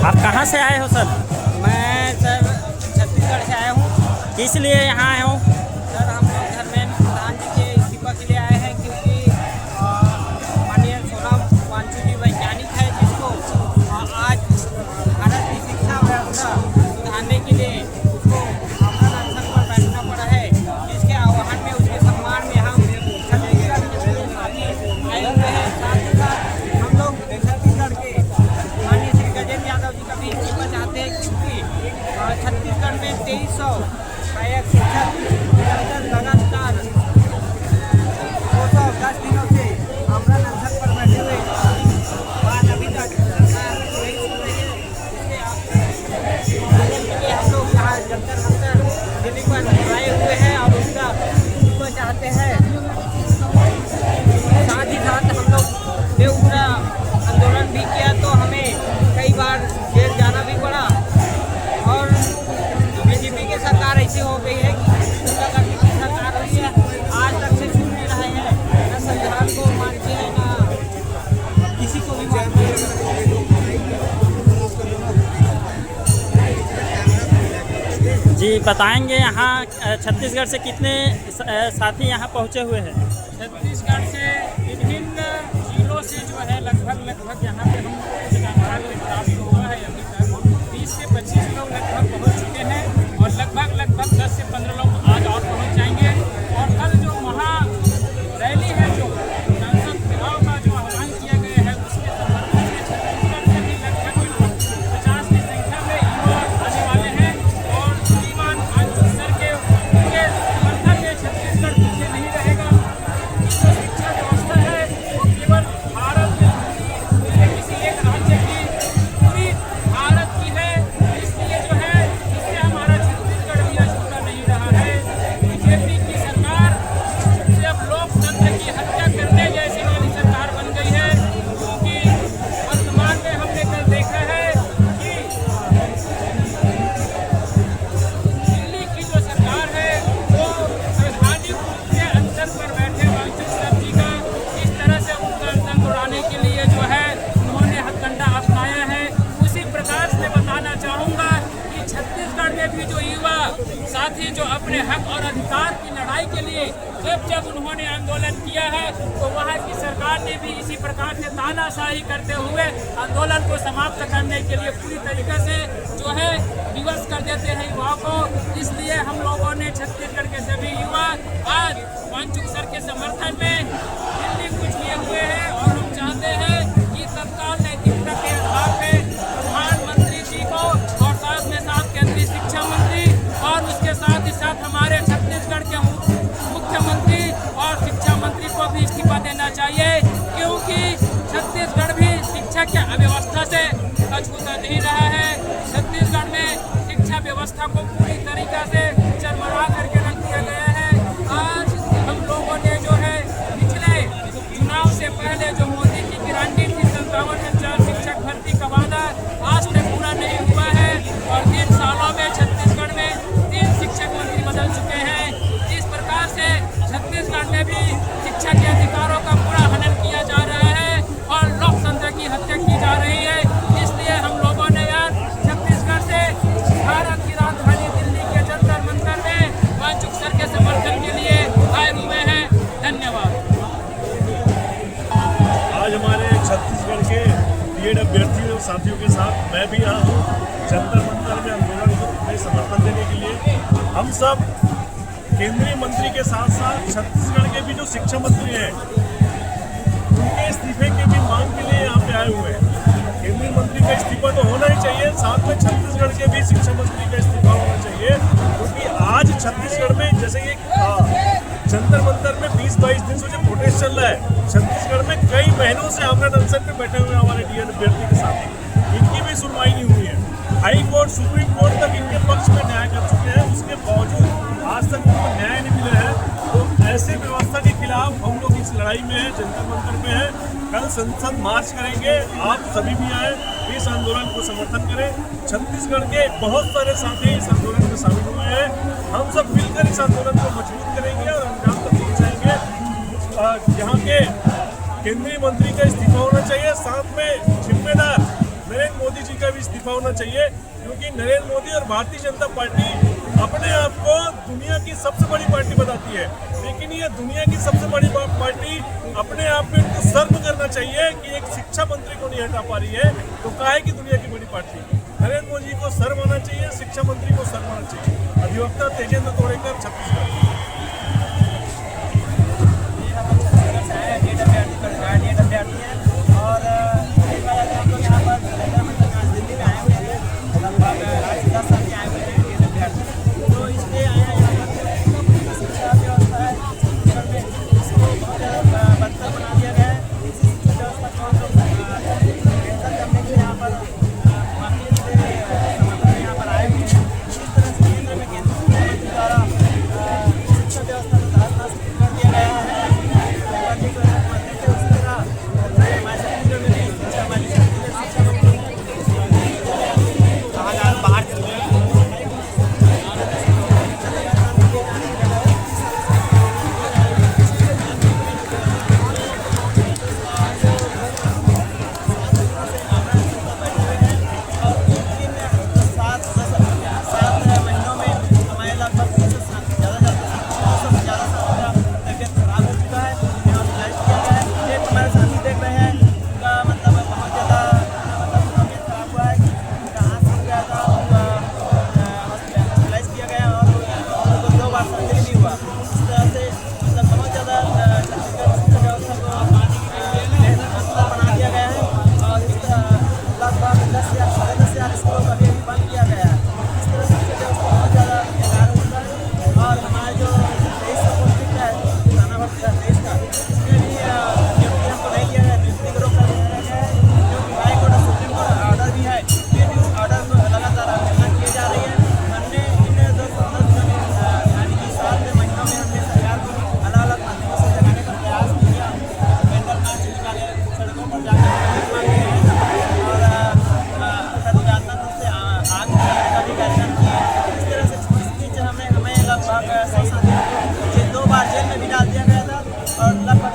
आप कहाँ से आए हो सर? मैं सर छत्तीसगढ़ से आया हूँ। किस लिए यहाँ आए हो? सर हम लोग धर्मेंद्र प्रधान जी के इस्तीफा के लिए आए हैं, क्योंकि माननीय सोनम वांगचुक जी वैज्ञानिक है, जिसको आज भारत की शिक्षा व्यवस्था सुधारने के लिए उसको आमरण अनशन पर बैठना पड़ा है, जिसके आह्वान में उसके सम्मान में हम छत्तीसगढ़ के साथी आए हुए हैं। साथ ही साथ हम लोग छत्तीसगढ़ के माननीय श्री गजेंद्र यादव जी का भी इस्तीफा चाहते हैं, क्योंकि छत्तीसगढ़ में 2300 सहायक शिक्षक निरंतर लगातार 210 दिनों से आमरण अनशन पर बैठे हुए बात अभी तक सरकार नहीं सुन रही है। इसके लिए हम लोग यहाँ जंतर मंतर दिल्ली पर आए हुए हैं और उसका इस्तीफा चाहते हैं। साथ ही साथ हम लोग बेउतरा आंदोलन भी किया, तो हमें कई बार जेल जाना भी पड़ा। और बीजेपी की सरकार ऐसी हो गई है कि उत्तराखंड की सरकार हुई है, आज तक से सुन नहीं रहे हैं, न संविधान को मानते हैं न किसी को भी मानते हैं। जी बताएंगे, यहाँ छत्तीसगढ़ से कितने साथी यहाँ पहुँचे हुए हैं? छत्तीसगढ़ से विभिन्न जिलों से जो है लगभग यहाँ पे हम लोगों को जानकारी प्राप्त हुआ है। अभी तक 20 से 25 लोग लगभग पहुँच चुके हैं और लगभग 10 से 15 लोग आज और पहुँच जाएंगे। और कल जो महा रैली है, जो संसद चुनाव का जो आह्वान किया गया है, उसके समर्थन में छत्तीसगढ़ से भी लगभग 50 की संख्या में युवा आने वाले हैं। और श्रीमान वांगचुक सर के समर्थन में छत्तीसगढ़ पीछे नहीं रहेगा। जो शिक्षा व्यवस्था है वो केवल भारत में किसी एक राज्य की, पूरी भारत की है। इसलिए जो है इससे हमारा छत्तीसगढ़ भी अछूता नहीं रहा है। बीजेपी की सरकार से अब लोकतंत्र की हत्या करने जैसी वाली सरकार बन गई है, क्योंकि वर्तमान में हमने कल देखा है कि दिल्ली की जो सरकार है वो संवैधानिक रूप से अनशन पर बैठे वांगचुक सर जी का इस तरह से उनका अनशन उड़ाने के लिए जो है उन्होंने हथकंडा अपनाया है। उसी प्रकार से बताना चाहूँगा कि छत्तीसगढ़ में भी जो युवा साथी जो अपने हक और अधिकार की लड़ाई के लिए जब उन्होंने आंदोलन किया है, तो वहाँ की सरकार ने भी इसी प्रकार से तानाशाही करते हुए आंदोलन को समाप्त करने के लिए पूरी तरीके से जो है विवश कर देते हैं युवाओं को। इसलिए हम लोगों ने छत्तीसगढ़ के सभी युवा आज वांगचुक सर के समर्थन में दिल्ली कूच किए हुए हैं। और हम चाहते हैं कि तत्काल नैतिकता के आधार पर प्रधानमंत्री जी को और साथ में साथ केंद्रीय शिक्षा मंत्री और उसके साथ ही साथ हमारे छत्तीसगढ़ के मुख्यमंत्री और शिक्षा मंत्री को भी इस्तीफा देना चाहिए, क्योंकि छत्तीसगढ़ भी शिक्षा की अव्यवस्था से अछूता नहीं रहा है। छत्तीसगढ़ में शिक्षा व्यवस्था को पूरी तरीके से चरमरा करके रख दिया गया है। आज हम लोगों ने जो है पिछले चुनाव से पहले जो मोदी की गारंटी थी 57,000 शिक्षक भर्ती का वादा आज तक पूरा नहीं हुआ है। और 3 सालों में छत्तीसगढ़ में 3 शिक्षक मंत्री बदल चुके हैं। इस प्रकार से छत्तीसगढ़ में भी शिक्षा के अधिकारों का पूरा हनन किया जा रहा है और लोकतंत्र की हत्या की जा रही है। इसलिए हम लोगों ने यार छत्तीसगढ़ से भारत की राजधानी दिल्ली के जंतर मंतर में वांगचुक सर के समर्थन के लिए आए हुए हैं। धन्यवाद। आज हमारे छत्तीसगढ़ के बीएड अभ्यर्थियों साथियों के साथ मैं भी यहाँ हूँ जंतर मंतर में आंदोलन में समर्थन देने के लिए। हम सब केंद्रीय मंत्री के साथ साथ छत्तीसगढ़ के भी जो शिक्षा मंत्री हैं उनके इस्तीफे की भी मांग के लिए यहाँ पे आए हुए हैं। केंद्रीय मंत्री का इस्तीफा तो होना ही चाहिए, साथ में छत्तीसगढ़ के भी शिक्षा मंत्री का इस्तीफा होना चाहिए, क्योंकि आज छत्तीसगढ़ में जैसे ये जंतर मंतर में 20-22 दिन से जो प्रोटेस्ट चल रहा है, छत्तीसगढ़ में कई महीनों से आमरण अनशन पे बैठे हुए हमारे डीएड अभ्यर्थी के साथ इनकी भी सुनवाई नहीं हुई है। हाई कोर्ट, सुप्रीम कोर्ट तक इनके पक्ष में न्याय कर चुके हैं, उसके बावजूद आज तक उनको न्याय नहीं मिला है। तो ऐसे व्यवस्था के खिलाफ हम लोग इस लड़ाई में हैं, जंतर मंतर में हैं। कल संसद मार्च करेंगे, आप सभी भी आए, इस आंदोलन को समर्थन करें। छत्तीसगढ़ के बहुत सारे साथी इस आंदोलन में शामिल हुए हैं। हम सब मिलकर इस आंदोलन को मजबूत करेंगे और अंजाम तक पहुँचाएंगे। यहाँ के केंद्रीय मंत्री का इस्तीफा होना चाहिए, साथ में जिम्मेदार नरेंद्र मोदी जी का भी इस्तीफा होना चाहिए, क्योंकि नरेंद्र मोदी और भारतीय जनता पार्टी अपने आप को दुनिया की सबसे बड़ी पार्टी बताती है, लेकिन ये दुनिया की सबसे बड़ी पार्टी अपने आप में इनको शर्म करना चाहिए कि एक शिक्षा मंत्री को नहीं हटा पा रही है, तो काहे की दुनिया की बड़ी पार्टी। नरेंद्र मोदी को शर्म आना चाहिए, शिक्षा मंत्री को शर्म आना चाहिए। अधिवक्ता तेजेंद्र तोड़ेकर, छत्तीसगढ़। लगभग 2 बार जेल में भी डाल दिया गया था और लगभग